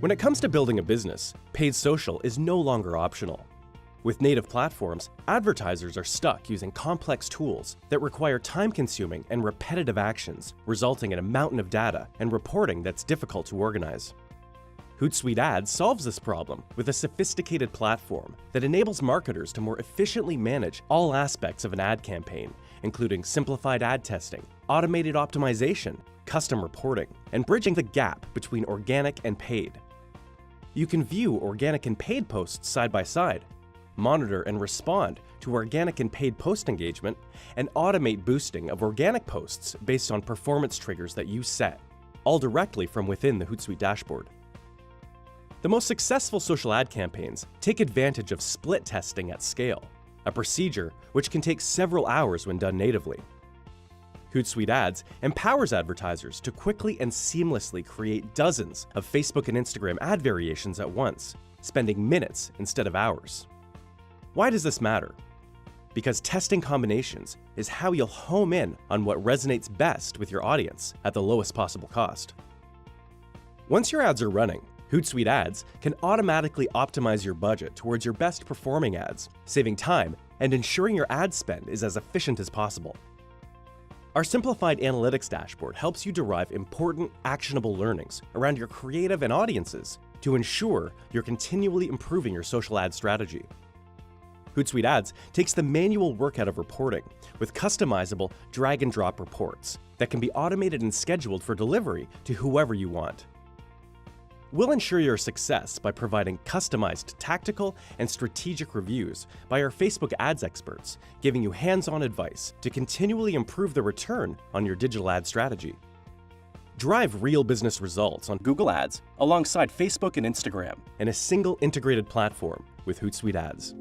When it comes to building a business, paid social is no longer optional. With native platforms, advertisers are stuck using complex tools that require time-consuming and repetitive actions, resulting in a mountain of data and reporting that's difficult to organize. Hootsuite Ads solves this problem with a sophisticated platform that enables marketers to more efficiently manage all aspects of an ad campaign, including simplified ad testing, automated optimization, custom reporting, and bridging the gap between organic and paid. You can view organic and paid posts side by side, monitor and respond to organic and paid post engagement, and automate boosting of organic posts based on performance triggers that you set, all directly from within the Hootsuite dashboard. The most successful social ad campaigns take advantage of split testing at scale, a procedure which can take several hours when done natively. Hootsuite Ads empowers advertisers to quickly and seamlessly create dozens of Facebook and Instagram ad variations at once, spending minutes instead of hours. Why does this matter? Because testing combinations is how you'll home in on what resonates best with your audience at the lowest possible cost. Once your ads are running, Hootsuite Ads can automatically optimize your budget towards your best performing ads, saving time and ensuring your ad spend is as efficient as possible. Our simplified analytics dashboard helps you derive important, actionable learnings around your creative and audiences to ensure you're continually improving your social ad strategy. Hootsuite Ads takes the manual work out of reporting with customizable drag-and-drop reports that can be automated and scheduled for delivery to whoever you want. We'll ensure your success by providing customized tactical and strategic reviews by our Facebook ads experts, giving you hands-on advice to continually improve the return on your digital ad strategy. Drive real business results on Google Ads alongside Facebook and Instagram in a single integrated platform with Hootsuite Ads.